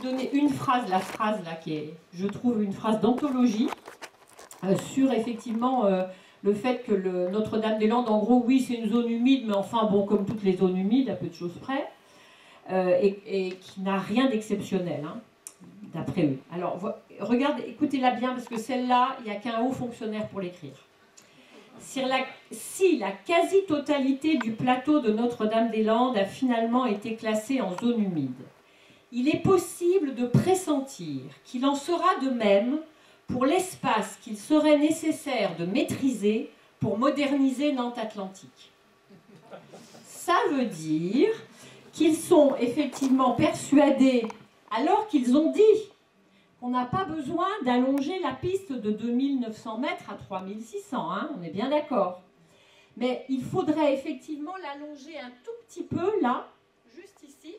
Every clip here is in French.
donner une phrase, la phrase là qui est, je trouve, une phrase d'anthologie sur effectivement le fait que Notre-Dame-des-Landes, en gros, oui, c'est une zone humide, mais enfin, bon, comme toutes les zones humides, à peu de choses près, et qui n'a rien d'exceptionnel, hein, d'après eux. Alors, regardez, écoutez-la bien, parce que celle-là, il n'y a qu'un haut fonctionnaire pour l'écrire. Si la quasi-totalité du plateau de Notre-Dame-des-Landes a finalement été classée en zone humide, il est possible de pressentir qu'il en sera de même pour l'espace qu'il serait nécessaire de maîtriser pour moderniser Nantes Atlantique. Ça veut dire qu'ils sont effectivement persuadés, alors qu'ils ont dit qu'on n'a pas besoin d'allonger la piste de 2900 mètres à 3600, hein, on est bien d'accord. Mais il faudrait effectivement l'allonger un tout petit peu, là, juste ici,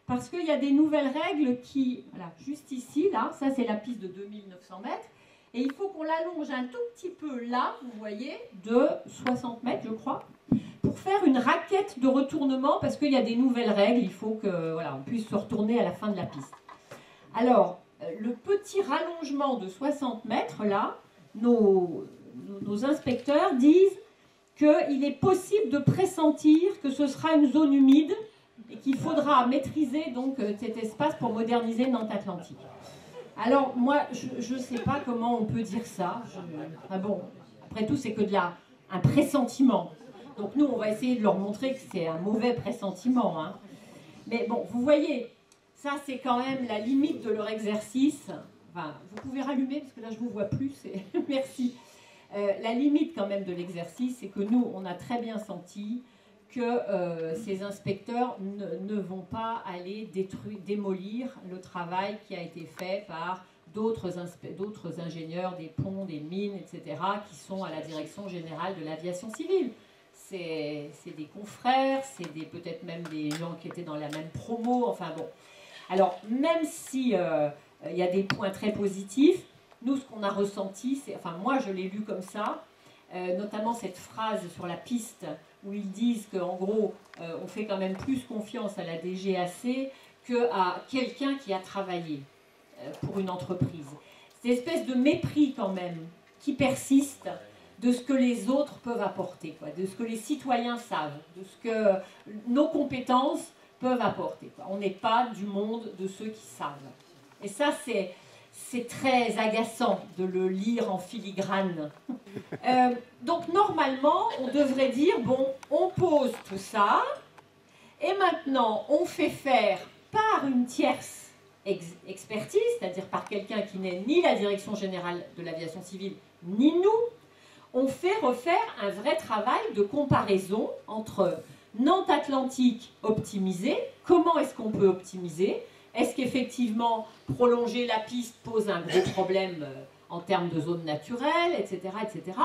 parce qu'il y a des nouvelles règles qui... Voilà, juste ici, là, ça c'est la piste de 2900 mètres, et il faut qu'on l'allonge un tout petit peu là, vous voyez, de 60 mètres, je crois, pour faire une raquette de retournement, parce qu'il y a des nouvelles règles, il faut que, voilà, on puisse se retourner à la fin de la piste. Alors, le petit rallongement de 60 mètres, là, nos inspecteurs disent qu'il est possible de pressentir que ce sera une zone humide et qu'il faudra maîtriser donc cet espace pour moderniser Nantes Atlantique. Alors, moi, je ne sais pas comment on peut dire ça. Ah bon, après tout, c'est que un pressentiment. Donc nous, on va essayer de leur montrer que c'est un mauvais pressentiment, hein. Mais bon, vous voyez... Ça, c'est quand même la limite de leur exercice. Enfin, vous pouvez rallumer, parce que là, je ne vous vois plus. Merci. La limite, quand même, de l'exercice, c'est que nous, on a très bien senti que ces inspecteurs ne vont pas aller démolir le travail qui a été fait par d'autres ingénieurs des ponts, des mines, etc., qui sont à la direction générale de l'aviation civile. C'est des confrères, c'est peut-être même des gens qui étaient dans la même promo, enfin bon... Alors, même si y a des points très positifs, nous, ce qu'on a ressenti, c'est, enfin, moi, je l'ai lu comme ça, notamment cette phrase sur la piste, où ils disent qu'en gros, on fait quand même plus confiance à la DGAC qu'à quelqu'un qui a travaillé pour une entreprise. C'est une espèce de mépris, quand même, qui persiste de ce que les autres peuvent apporter, quoi, de ce que les citoyens savent, de ce que nos compétences peuvent apporter, quoi. On n'est pas du monde de ceux qui savent. Et ça, c'est très agaçant de le lire en filigrane. Donc, normalement, on devrait dire, bon, on pose tout ça, et maintenant, on fait faire par une tierce expertise, c'est-à-dire par quelqu'un qui n'est ni la Direction Générale de l'Aviation Civile, ni nous, on fait refaire un vrai travail de comparaison entre Nantes Atlantique optimisée. Comment est-ce qu'on peut optimiser? Est-ce qu'effectivement prolonger la piste pose un gros problème en termes de zone naturelle, etc., etc.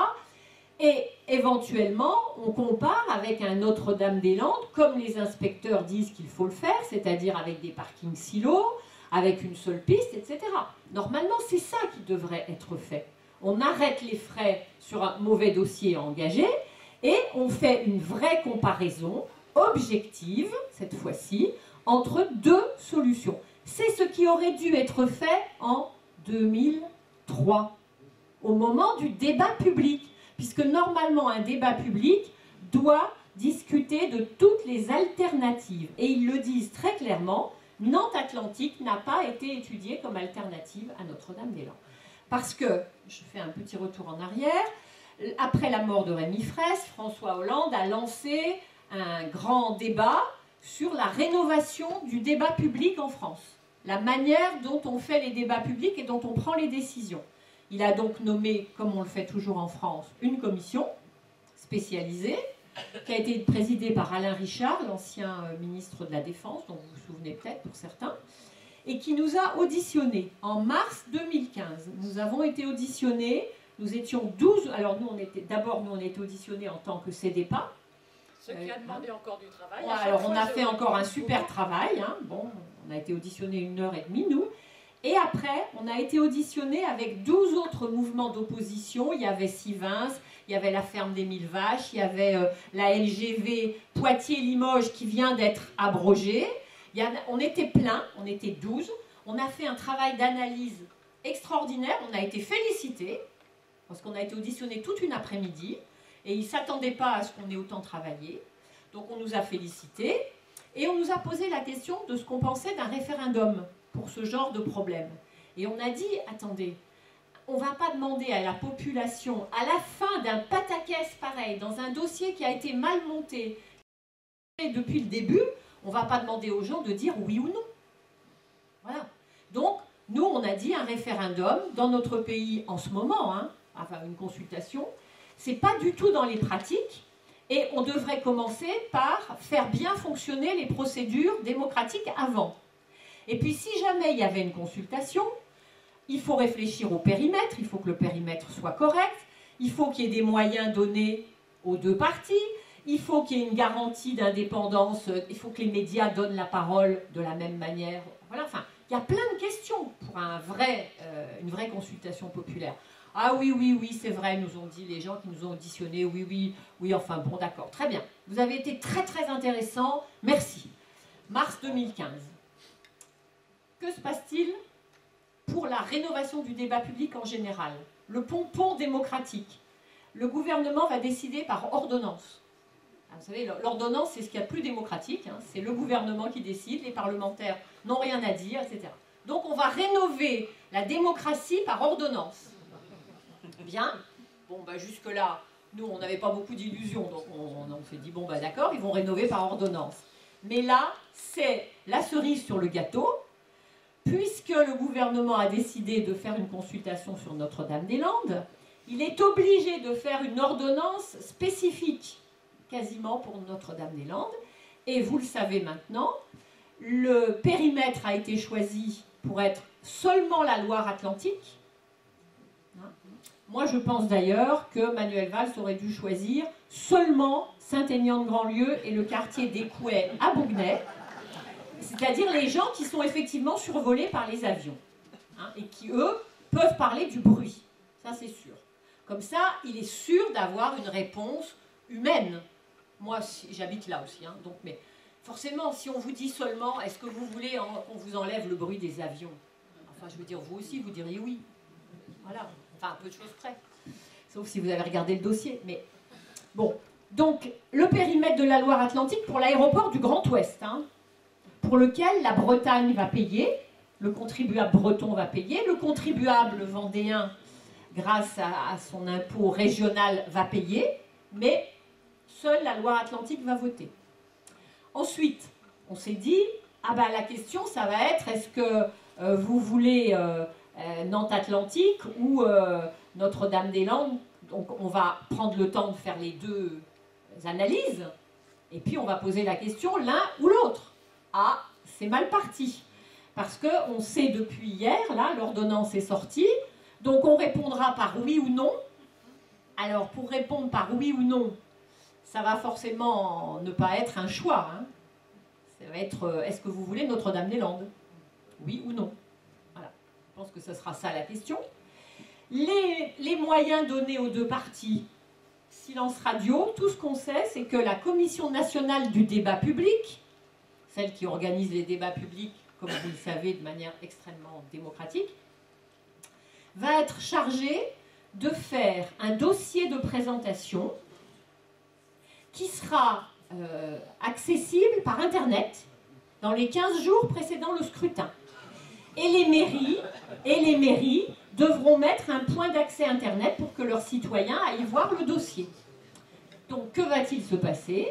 Et éventuellement, on compare avec un Notre-Dame-des-Landes, comme les inspecteurs disent qu'il faut le faire, c'est-à-dire avec des parkings silos, avec une seule piste, etc. Normalement, c'est ça qui devrait être fait. On arrête les frais sur un mauvais dossier engagé, et on fait une vraie comparaison objective, cette fois-ci, entre deux solutions. C'est ce qui aurait dû être fait en 2003, au moment du débat public, puisque normalement un débat public doit discuter de toutes les alternatives. Et ils le disent très clairement, Nantes Atlantique n'a pas été étudiée comme alternative à Notre-Dame-des-Landes. Parce que, je fais un petit retour en arrière, après la mort de Rémi Fraisse, François Hollande a lancé un grand débat sur la rénovation du débat public en France. La manière dont on fait les débats publics et dont on prend les décisions. Il a donc nommé, comme on le fait toujours en France, une commission spécialisée qui a été présidée par Alain Richard, l'ancien ministre de la Défense, dont vous vous souvenez peut-être pour certains, et qui nous a auditionnés en mars 2015. Nous avons été auditionnés. Nous étions 12, alors nous on a été auditionnés en tant que CEDEPA. Ce qui a demandé encore du travail. Ouais, alors on a fait encore un super travail, hein. Bon, on a été auditionnés 1h30 nous. Et après, on a été auditionnés avec 12 autres mouvements d'opposition. Il y avait Sivins, il y avait la ferme des 1000 vaches, il y avait la LGV Poitiers-Limoges qui vient d'être abrogée. On était plein, on était 12. On a fait un travail d'analyse extraordinaire, on a été félicités, parce qu'on a été auditionnés toute une après-midi, et ils ne s'attendaient pas à ce qu'on ait autant travaillé. Donc on nous a félicités, et on nous a posé la question de ce qu'on pensait d'un référendum pour ce genre de problème. Et on a dit, attendez, on ne va pas demander à la population, à la fin d'un pataquès pareil, dans un dossier qui a été mal monté, depuis le début, on ne va pas demander aux gens de dire oui ou non. Voilà. Donc, nous, on a dit un référendum dans notre pays en ce moment, hein, enfin une consultation, c'est pas du tout dans les pratiques, et on devrait commencer par faire bien fonctionner les procédures démocratiques avant. Et puis, si jamais il y avait une consultation, il faut réfléchir au périmètre, il faut que le périmètre soit correct, il faut qu'il y ait des moyens donnés aux deux parties, il faut qu'il y ait une garantie d'indépendance, il faut que les médias donnent la parole de la même manière. Voilà, enfin, il y a plein de questions pour une vraie consultation populaire. Ah oui, oui, oui, c'est vrai, nous ont dit les gens qui nous ont auditionnés, oui, oui, oui, enfin bon, d'accord, très bien. Vous avez été très, très intéressants, merci. Mars 2015. Que se passe-t-il pour la rénovation du débat public en général? Le pompon démocratique. Le gouvernement va décider par ordonnance. Vous savez, l'ordonnance, c'est ce qu'il y a de plus démocratique, hein. C'est le gouvernement qui décide, les parlementaires n'ont rien à dire, etc. Donc on va rénover la démocratie par ordonnance. Bien. Bon, bah, jusque-là, nous, on n'avait pas beaucoup d'illusions, donc on s'est dit, bon, bah, d'accord, ils vont rénover par ordonnance. Mais là, c'est la cerise sur le gâteau, puisque le gouvernement a décidé de faire une consultation sur Notre-Dame-des-Landes, il est obligé de faire une ordonnance spécifique, quasiment pour Notre-Dame-des-Landes. Et vous le savez maintenant, le périmètre a été choisi pour être seulement la Loire-Atlantique. Moi, je pense d'ailleurs que Manuel Valls aurait dû choisir seulement Saint-Aignan-de-Grandlieu et le quartier d'Écouet à Bougnay, c'est-à-dire les gens qui sont effectivement survolés par les avions, hein, et qui, eux, peuvent parler du bruit. Ça, c'est sûr. Comme ça, il est sûr d'avoir une réponse humaine. Moi, j'habite là aussi, hein, donc, mais forcément, si on vous dit seulement, est-ce que vous voulez qu'on vous enlève le bruit des avions? Enfin, je veux dire, vous aussi, vous diriez oui. Voilà. Enfin, un peu de choses près. Sauf si vous avez regardé le dossier. Mais bon. Donc, le périmètre de la Loire-Atlantique pour l'aéroport du Grand Ouest, hein, pour lequel la Bretagne va payer, le contribuable breton va payer, le contribuable vendéen, grâce à son impôt régional, va payer, mais seule la Loire-Atlantique va voter. Ensuite, on s'est dit, ah ben la question, ça va être, est-ce que vous voulez Nantes-Atlantique ou Notre-Dame-des-Landes? Donc on va prendre le temps de faire les deux analyses, et puis on va poser la question l'un ou l'autre. Ah, c'est mal parti, parce qu'on sait depuis hier, là, l'ordonnance est sortie, donc on répondra par oui ou non. Alors pour répondre par oui ou non, ça va forcément ne pas être un choix, hein. Ça va être, est-ce que vous voulez Notre-Dame-des-Landes? Oui ou non? Voilà, je pense que ce sera ça la question. Les moyens donnés aux deux parties, silence radio, tout ce qu'on sait, c'est que la Commission nationale du débat public, celle qui organise les débats publics, comme vous le savez, de manière extrêmement démocratique, va être chargée de faire un dossier de présentation qui sera accessible par Internet dans les 15 jours précédant le scrutin. Et les mairies devront mettre un point d'accès Internet pour que leurs citoyens aillent voir le dossier. Donc, que va-t-il se passer?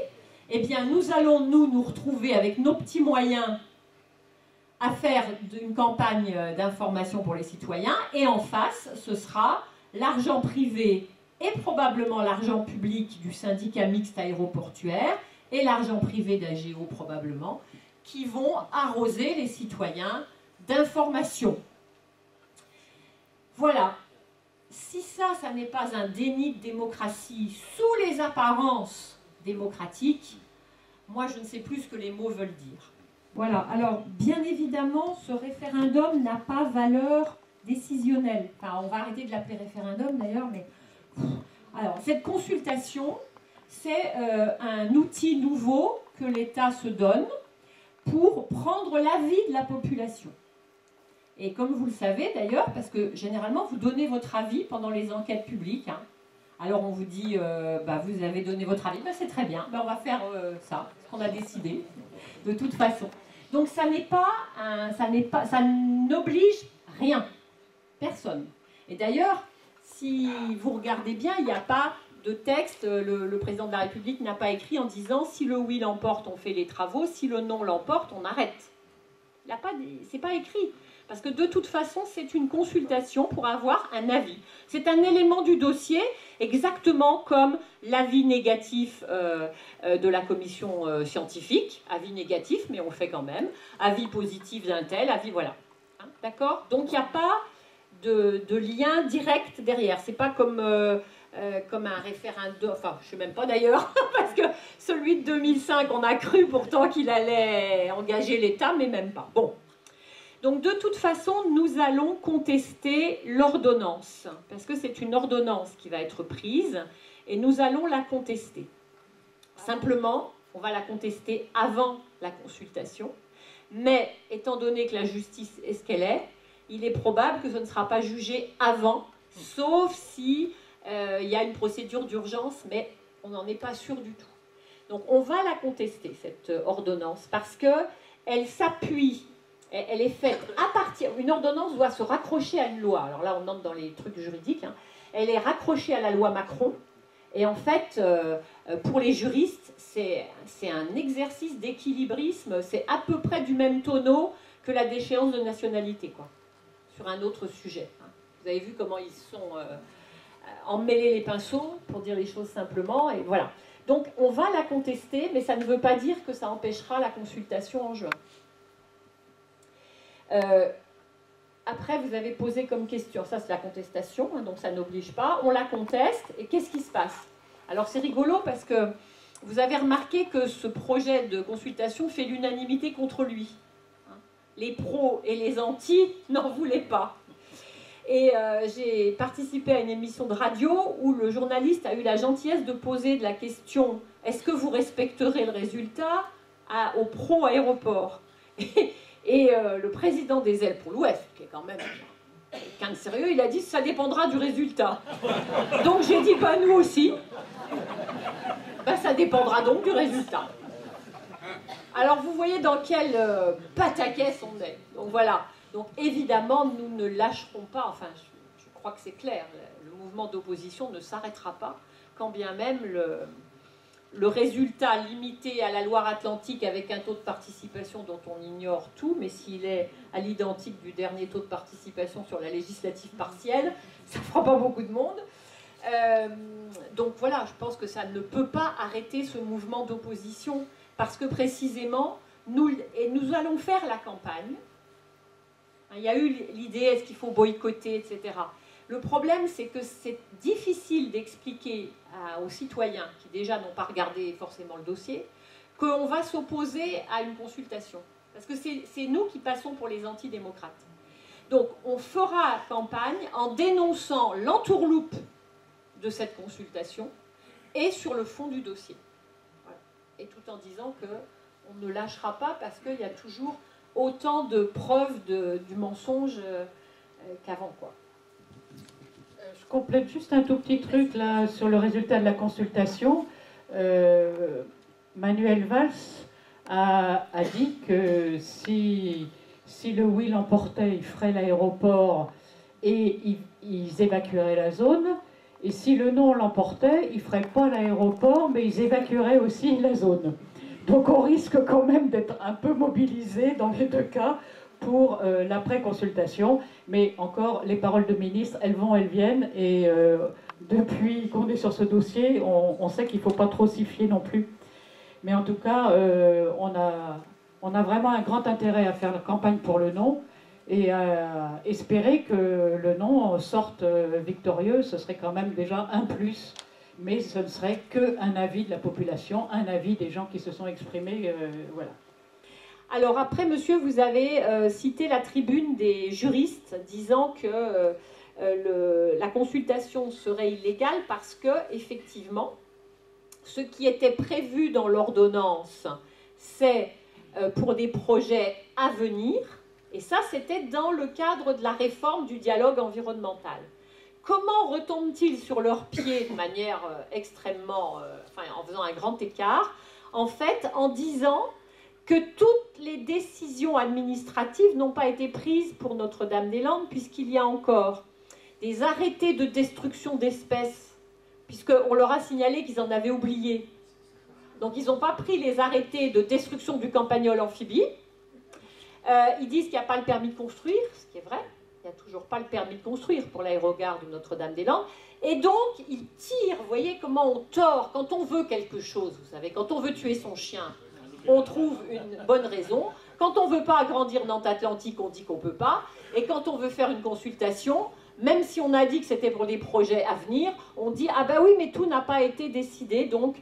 Eh bien, nous allons nous retrouver avec nos petits moyens à faire une campagne d'information pour les citoyens, et en face, ce sera l'argent privé et probablement l'argent public du syndicat mixte aéroportuaire et l'argent privé d'AGO probablement, qui vont arroser les citoyens d'informations. Voilà. Si ça n'est pas un déni de démocratie sous les apparences démocratiques, moi je ne sais plus ce que les mots veulent dire. Voilà. Alors, bien évidemment, ce référendum n'a pas valeur décisionnelle. Enfin, on va arrêter de l'appeler référendum d'ailleurs, mais... Alors, cette consultation, c'est un outil nouveau que l'État se donne pour prendre l'avis de la population. Et comme vous le savez d'ailleurs, parce que généralement vous donnez votre avis pendant les enquêtes publiques, hein. Alors on vous dit, vous avez donné votre avis, c'est très bien, on va faire ça, ce qu'on a décidé, de toute façon. Donc ça n'oblige rien, personne. Et d'ailleurs, si vous regardez bien, il n'y a pas de texte, le président de la République n'a pas écrit en disant si le oui l'emporte, on fait les travaux, si le non l'emporte, on arrête. C'est pas écrit. Parce que de toute façon, c'est une consultation pour avoir un avis. C'est un élément du dossier, exactement comme l'avis négatif de la commission scientifique. Avis négatif, mais on le fait quand même. Avis positif d'un tel, avis, voilà. Hein, d'accord? Donc il n'y a pas de lien direct derrière. C'est pas comme un référendum, enfin je ne sais même pas d'ailleurs, parce que celui de 2005, on a cru pourtant qu'il allait engager l'État, mais même pas. Bon. Donc de toute façon, nous allons contester l'ordonnance, parce que c'est une ordonnance qui va être prise, et nous allons la contester. Simplement, on va la contester avant la consultation, mais étant donné que la justice est ce qu'elle est, il est probable que ce ne sera pas jugé avant, sauf si il y a une procédure d'urgence, mais on n'en est pas sûr du tout. Donc on va la contester, cette ordonnance, parce qu'elle s'appuie. Elle est faite à partir... Une ordonnance doit se raccrocher à une loi. Alors là, on entre dans les trucs juridiques. Hein. Elle est raccrochée à la loi Macron. Et en fait, pour les juristes, c'est un exercice d'équilibrisme. C'est à peu près du même tonneau que la déchéance de nationalité, quoi, sur un autre sujet. Hein. Vous avez vu comment ils sont emmêlés les pinceaux, pour dire les choses simplement. Et voilà. Donc, on va la contester, mais ça ne veut pas dire que ça empêchera la consultation en juin. Après, vous avez posé comme question, ça c'est la contestation, hein, donc ça n'oblige pas, on la conteste, et qu'est-ce qui se passe? Alors c'est rigolo parce que vous avez remarqué que ce projet de consultation fait l'unanimité contre lui. Hein. Les pros et les antis n'en voulaient pas. Et j'ai participé à une émission de radio où le journaliste a eu la gentillesse de poser de la question « Est-ce que vous respecterez le résultat ?» aux pros aéroports. Et le président des Ailes pour l'Ouest, qui est quand même quelqu'un de sérieux, il a dit « ça dépendra du résultat ». Donc j'ai dit « nous aussi, ça dépendra donc du résultat ». Alors vous voyez dans quel pataquès on est. Donc voilà, donc évidemment nous ne lâcherons pas, enfin je crois que c'est clair, le mouvement d'opposition ne s'arrêtera pas, quand bien même le résultat limité à la Loire-Atlantique avec un taux de participation dont on ignore tout, mais s'il est à l'identique du dernier taux de participation sur la législative partielle, ça ne fera pas beaucoup de monde. Donc voilà, je pense que ça ne peut pas arrêter ce mouvement d'opposition, parce que précisément, nous allons faire la campagne. Il y a eu l'idée, est-ce qu'il faut boycotter, etc. Le problème, c'est que c'est difficile d'expliquer aux citoyens, qui déjà n'ont pas regardé forcément le dossier, qu'on va s'opposer à une consultation. Parce que c'est nous qui passons pour les antidémocrates. Donc on fera campagne en dénonçant l'entourloupe de cette consultation et sur le fond du dossier. Voilà. Et tout en disant qu'on ne lâchera pas parce qu'il y a toujours autant de preuves du mensonge qu'avant, quoi. Je complète juste un tout petit truc là sur le résultat de la consultation. Manuel Valls a dit que si le oui l'emportait, il ferait l'aéroport et ils évacueraient la zone. Et si le non l'emportait, ils ne feraient pas l'aéroport, mais ils évacueraient aussi la zone. Donc on risque quand même d'être un peu mobilisés dans les deux cas pour l'après-consultation. Mais encore, les paroles de ministre, elles vont, elles viennent. Et depuis qu'on est sur ce dossier, on sait qu'il ne faut pas trop s'y fier non plus. Mais en tout cas, on a vraiment un grand intérêt à faire la campagne pour le non et à espérer que le non sorte victorieux. Ce serait quand même déjà un plus. Mais ce ne serait qu'un avis de la population, un avis des gens qui se sont exprimés. Voilà. Alors après, monsieur, vous avez cité la tribune des juristes disant que la consultation serait illégale parce que, effectivement, ce qui était prévu dans l'ordonnance, c'est pour des projets à venir, Et ça, c'était dans le cadre de la réforme du dialogue environnemental. Comment retombent-ils sur leurs pieds de manière extrêmement... en faisant un grand écart? En fait, en disant que toutes les décisions administratives n'ont pas été prises pour Notre-Dame-des-Landes, puisqu'il y a encore des arrêtés de destruction d'espèces, puisqu'on leur a signalé qu'ils en avaient oublié. Donc ils n'ont pas pris les arrêtés de destruction du campagnol amphibie. Ils disent qu'il n'y a pas le permis de construire, ce qui est vrai. Il n'y a toujours pas le permis de construire pour l'aérogare de Notre-Dame-des-Landes. Et donc, ils tirent, vous voyez comment on tord, quand on veut quelque chose, vous savez, quand on veut tuer son chien, on trouve une bonne raison. Quand on ne veut pas agrandir Nantes-Atlantique, on dit qu'on ne peut pas. Et quand on veut faire une consultation, même si on a dit que c'était pour des projets à venir, on dit « Ah ben oui, mais tout n'a pas été décidé, donc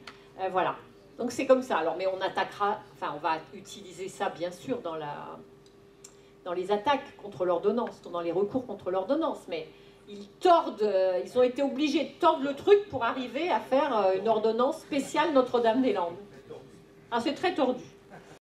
voilà ». Donc c'est comme ça. Alors, mais on attaquera, enfin on va utiliser ça bien sûr dans les attaques contre l'ordonnance, dans les recours contre l'ordonnance, mais ils ont été obligés de tordre le truc pour arriver à faire une ordonnance spéciale Notre-Dame-des-Landes. Ah, c'est très tordu.